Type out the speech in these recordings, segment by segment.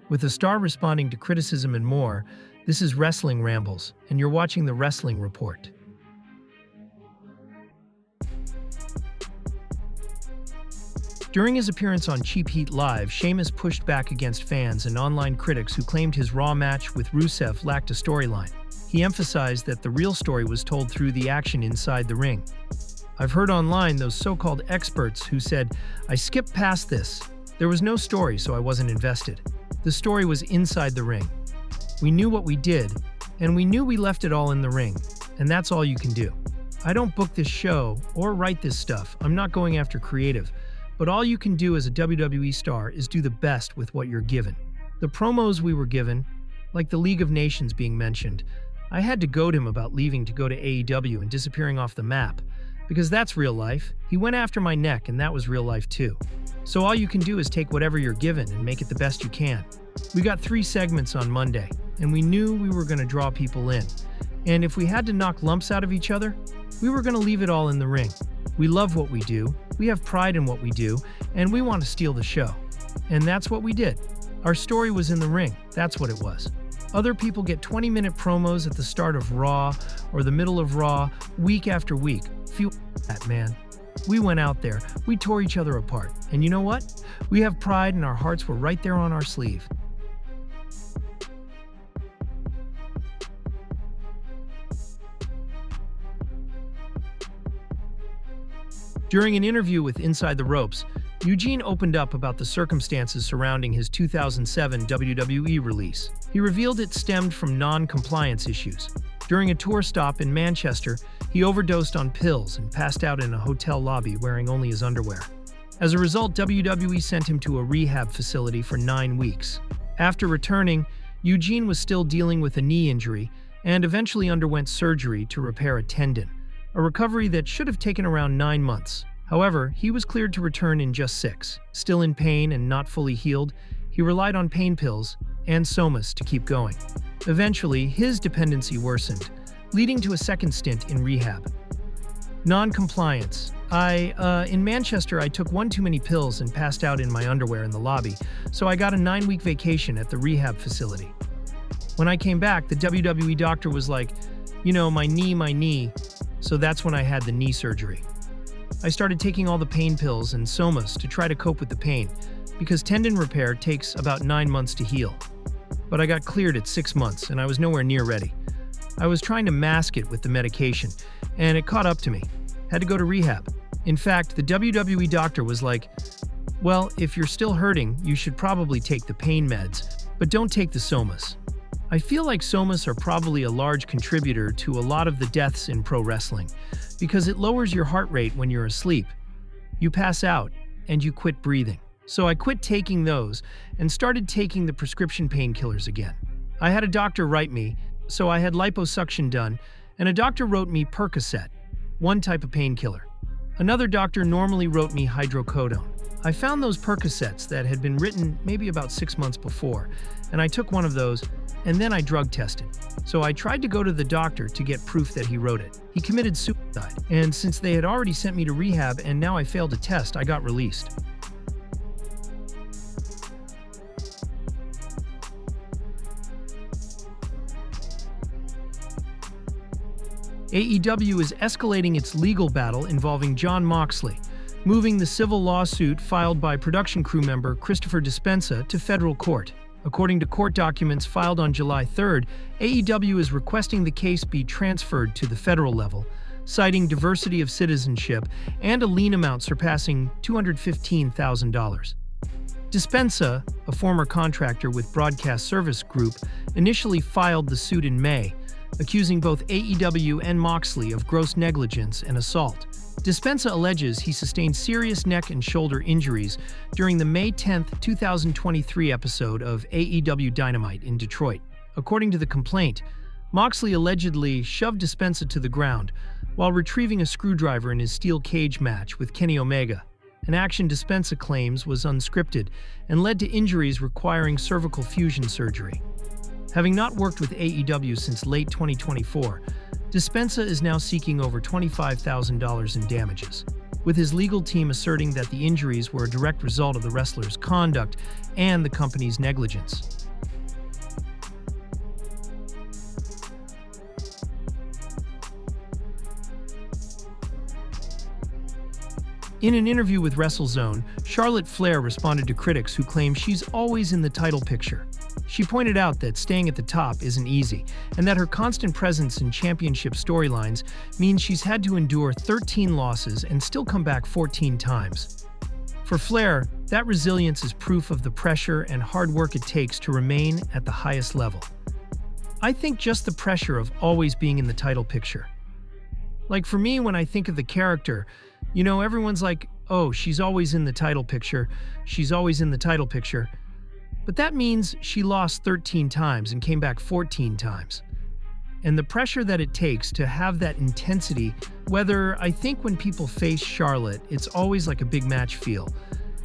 With a star responding to criticism and more, this is Wrestling Rambles, and you're watching the Wrestling Report. During his appearance on Cheap Heat Live, Sheamus pushed back against fans and online critics who claimed his Raw match with Rusev lacked a storyline. He emphasized that the real story was told through the action inside the ring. I've heard online those so-called experts who said, "I skipped past this. There was no story, so I wasn't invested." The story was inside the ring. We knew what we did, and we knew we left it all in the ring, and that's all you can do. I don't book this show or write this stuff. I'm not going after creative. But all you can do as a WWE star is do the best with what you're given. The promos we were given, like the League of Nations being mentioned, I had to goad him about leaving to go to AEW and disappearing off the map, because that's real life. He went after my neck, and that was real life too. So all you can do is take whatever you're given and make it the best you can. We got 3 segments on Monday, and we knew we were going to draw people in. And if we had to knock lumps out of each other, we were going to leave it all in the ring. We love what we do, we have pride in what we do, and we want to steal the show. And that's what we did. Our story was in the ring, that's what it was. Other people get 20-minute promos at the start of Raw or the middle of Raw, week after week. Feel that, man. We went out there, we tore each other apart, and you know what? We have pride and our hearts were right there on our sleeve. During an interview with Inside the Ropes, Eugene opened up about the circumstances surrounding his 2007 WWE release. He revealed it stemmed from non-compliance issues. During a tour stop in Manchester, he overdosed on pills and passed out in a hotel lobby wearing only his underwear. As a result, WWE sent him to a rehab facility for 9 weeks. After returning, Eugene was still dealing with a knee injury and eventually underwent surgery to repair a tendon, a recovery that should have taken around 9 months. However, he was cleared to return in just 6. Still in pain and not fully healed, he relied on pain pills and somas to keep going. Eventually, his dependency worsened, leading to a second stint in rehab. Non-compliance. In Manchester, I took 1 too many pills and passed out in my underwear in the lobby, so I got a 9-week vacation at the rehab facility. When I came back, the WWE doctor was like, my knee. So that's when I had the knee surgery. I started taking all the pain pills and somas to try to cope with the pain, because tendon repair takes about 9 months to heal. But I got cleared at 6 months, and I was nowhere near ready. I was trying to mask it with the medication, and it caught up to me. Had to go to rehab. In fact, the WWE doctor was like, "Well, if you're still hurting, you should probably take the pain meds, but don't take the somas." I feel like somas are probably a large contributor to a lot of the deaths in pro wrestling, because it lowers your heart rate when you're asleep. You pass out, and you quit breathing. So I quit taking those and started taking the prescription painkillers again. I had a doctor write me, so I had liposuction done, and a doctor wrote me Percocet, one type of painkiller. Another doctor normally wrote me hydrocodone. I found those Percocets that had been written maybe about 6 months before, and I took one of those, and then I drug tested. So I tried to go to the doctor to get proof that he wrote it. He committed suicide, and since they had already sent me to rehab and now I failed a test, I got released. AEW is escalating its legal battle involving Jon Moxley, moving the civil lawsuit filed by production crew member Christopher Dispenza to federal court. According to court documents filed on July 3rd, AEW is requesting the case be transferred to the federal level, citing diversity of citizenship and a lien amount surpassing $215,000. Dispenza, a former contractor with Broadcast Service Group, initially filed the suit in May, accusing both AEW and Moxley of gross negligence and assault. Dispenza alleges he sustained serious neck and shoulder injuries during the May 10, 2023 episode of AEW Dynamite in Detroit. According to the complaint, Moxley allegedly shoved Dispenza to the ground while retrieving a screwdriver in his steel cage match with Kenny Omega, an action Dispenza claims was unscripted and led to injuries requiring cervical fusion surgery. Having not worked with AEW since late 2024, Dispenza is now seeking over $25,000 in damages, with his legal team asserting that the injuries were a direct result of the wrestler's conduct and the company's negligence. In an interview with WrestleZone, Charlotte Flair responded to critics who claim she's always in the title picture. She pointed out that staying at the top isn't easy, and that her constant presence in championship storylines means she's had to endure 13 losses and still come back 14 times. For Flair, that resilience is proof of the pressure and hard work it takes to remain at the highest level. I think just the pressure of always being in the title picture. Like for me, when I think of the character, everyone's like, oh, she's always in the title picture, she's always in the title picture. But that means she lost 13 times and came back 14 times. And the pressure that it takes to have that intensity, I think when people face Charlotte, it's always like a big match feel.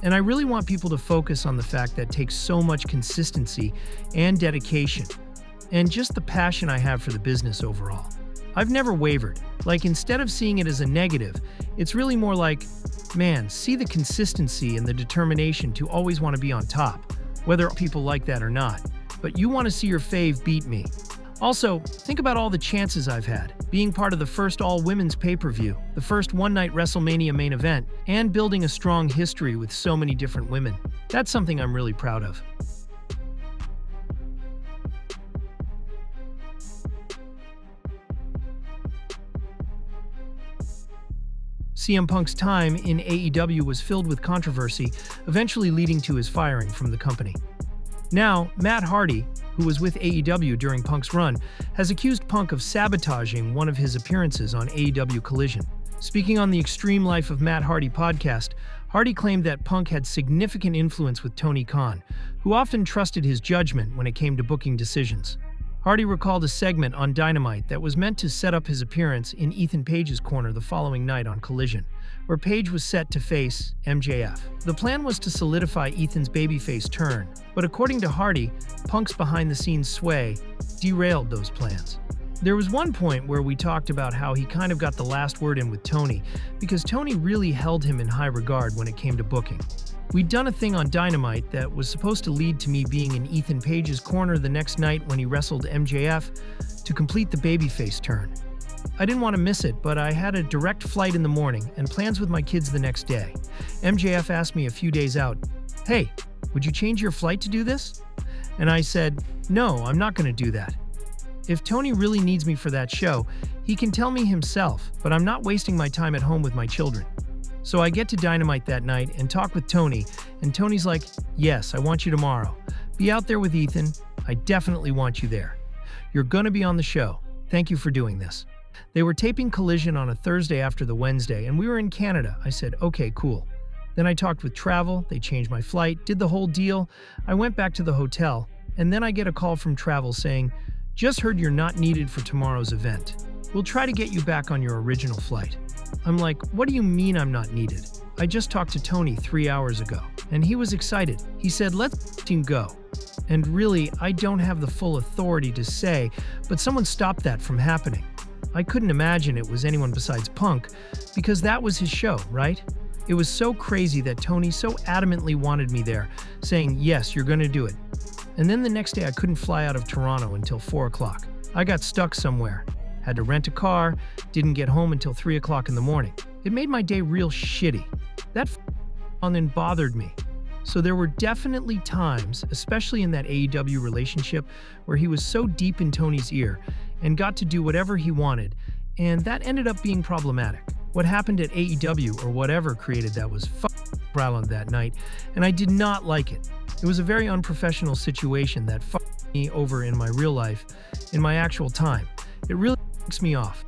And I really want people to focus on the fact that it takes so much consistency and dedication, and just the passion I have for the business overall. I've never wavered. Instead of seeing it as a negative, it's really more like, man, see the consistency and the determination to always want to be on top, whether people like that or not. But you want to see your fave beat me. Also, think about all the chances I've had, being part of the first all-women's pay-per-view, the first one-night WrestleMania main event, and building a strong history with so many different women. That's something I'm really proud of. CM Punk's time in AEW was filled with controversy, eventually leading to his firing from the company. Now, Matt Hardy, who was with AEW during Punk's run, has accused Punk of sabotaging one of his appearances on AEW Collision. Speaking on the Extreme Life of Matt Hardy podcast, Hardy claimed that Punk had significant influence with Tony Khan, who often trusted his judgment when it came to booking decisions. Hardy recalled a segment on Dynamite that was meant to set up his appearance in Ethan Page's corner the following night on Collision, where Page was set to face MJF. The plan was to solidify Ethan's babyface turn, but according to Hardy, Punk's behind-the-scenes sway derailed those plans. There was one point where we talked about how he kind of got the last word in with Tony, because Tony really held him in high regard when it came to booking. We'd done a thing on Dynamite that was supposed to lead to me being in Ethan Page's corner the next night when he wrestled MJF to complete the babyface turn. I didn't want to miss it, but I had a direct flight in the morning and plans with my kids the next day. MJF asked me a few days out, "Hey, would you change your flight to do this?" And I said, "No, I'm not going to do that. If Tony really needs me for that show, he can tell me himself, but I'm not wasting my time at home with my children." So I get to Dynamite that night and talk with Tony, and Tony's like, "Yes, I want you tomorrow. Be out there with Ethan. I definitely want you there. You're gonna be on the show. Thank you for doing this." They were taping Collision on a Thursday after the Wednesday, and we were in Canada. I said, "Okay, cool." Then I talked with Travel, they changed my flight, did the whole deal. I went back to the hotel, and then I get a call from Travel saying, "Just heard you're not needed for tomorrow's event. We'll try to get you back on your original flight." I'm like, "What do you mean I'm not needed? I just talked to Tony 3 hours ago." And he was excited. He said, "Let's go." And really, I don't have the full authority to say, but someone stopped that from happening. I couldn't imagine it was anyone besides Punk, because that was his show, right? It was so crazy that Tony so adamantly wanted me there, saying, "Yes, you're gonna do it." And then the next day I couldn't fly out of Toronto until 4 o'clock. I got stuck somewhere. Had to rent a car, didn't get home until 3 o'clock in the morning. It made my day real shitty. That then bothered me. So there were definitely times, especially in that AEW relationship, where he was so deep in Tony's ear and got to do whatever he wanted, and that ended up being problematic. What happened at AEW or whatever created that was violent that night, and I did not like it. It was a very unprofessional situation that fucked me over in my real life, in my actual time. It really ticks me off.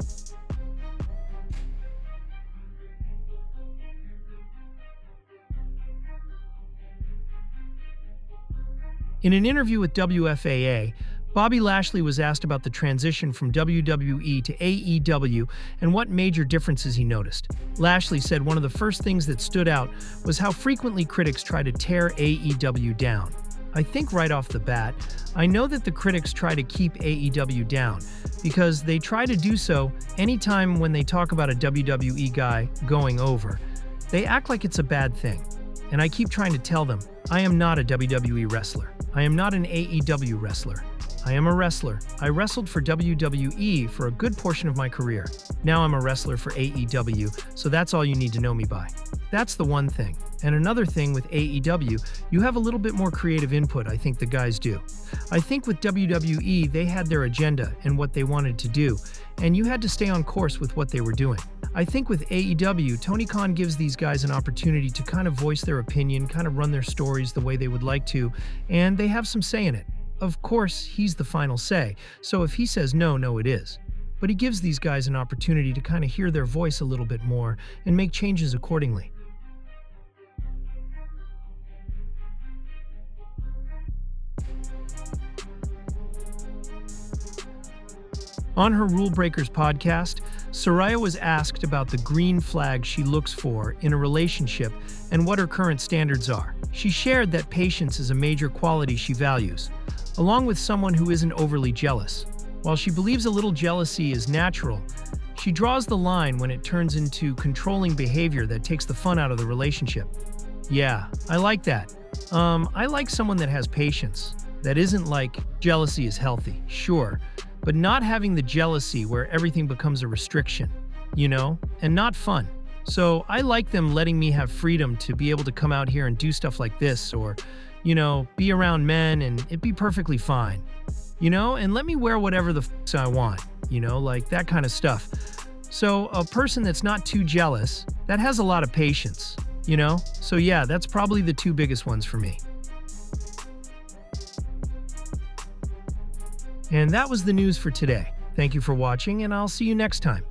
In an interview with WFAA, Bobby Lashley was asked about the transition from WWE to AEW and what major differences he noticed. Lashley said one of the first things that stood out was how frequently critics try to tear AEW down. I think right off the bat, I know that the critics try to keep AEW down because they try to do so anytime when they talk about a WWE guy going over. They act like it's a bad thing. And I keep trying to tell them, I am not a WWE wrestler. I am not an AEW wrestler. I am a wrestler. I wrestled for WWE for a good portion of my career. Now I'm a wrestler for AEW, so that's all you need to know me by. That's the one thing. And another thing with AEW, you have a little bit more creative input, I think the guys do. I think with WWE, they had their agenda and what they wanted to do, and you had to stay on course with what they were doing. I think with AEW, Tony Khan gives these guys an opportunity to kind of voice their opinion, kind of run their stories the way they would like to, and they have some say in it. Of course, he's the final say, so if he says no, no it is. But he gives these guys an opportunity to kind of hear their voice a little bit more and make changes accordingly. On her Rule Breakers podcast, Sayara was asked about the green flag she looks for in a relationship and what her current standards are. She shared that patience is a major quality she values, along with someone who isn't overly jealous. While she believes a little jealousy is natural, she draws the line when it turns into controlling behavior that takes the fun out of the relationship. Yeah, I like that. I like someone that has patience. That isn't like jealousy is healthy, sure, but not having the jealousy where everything becomes a restriction, and not fun. So I like them letting me have freedom to be able to come out here and do stuff like this or, be around men and it'd be perfectly fine, and let me wear whatever the I want, like that kind of stuff. So a person that's not too jealous, that has a lot of patience, So yeah, that's probably the two biggest ones for me. And that was the news for today. Thank you for watching, and I'll see you next time.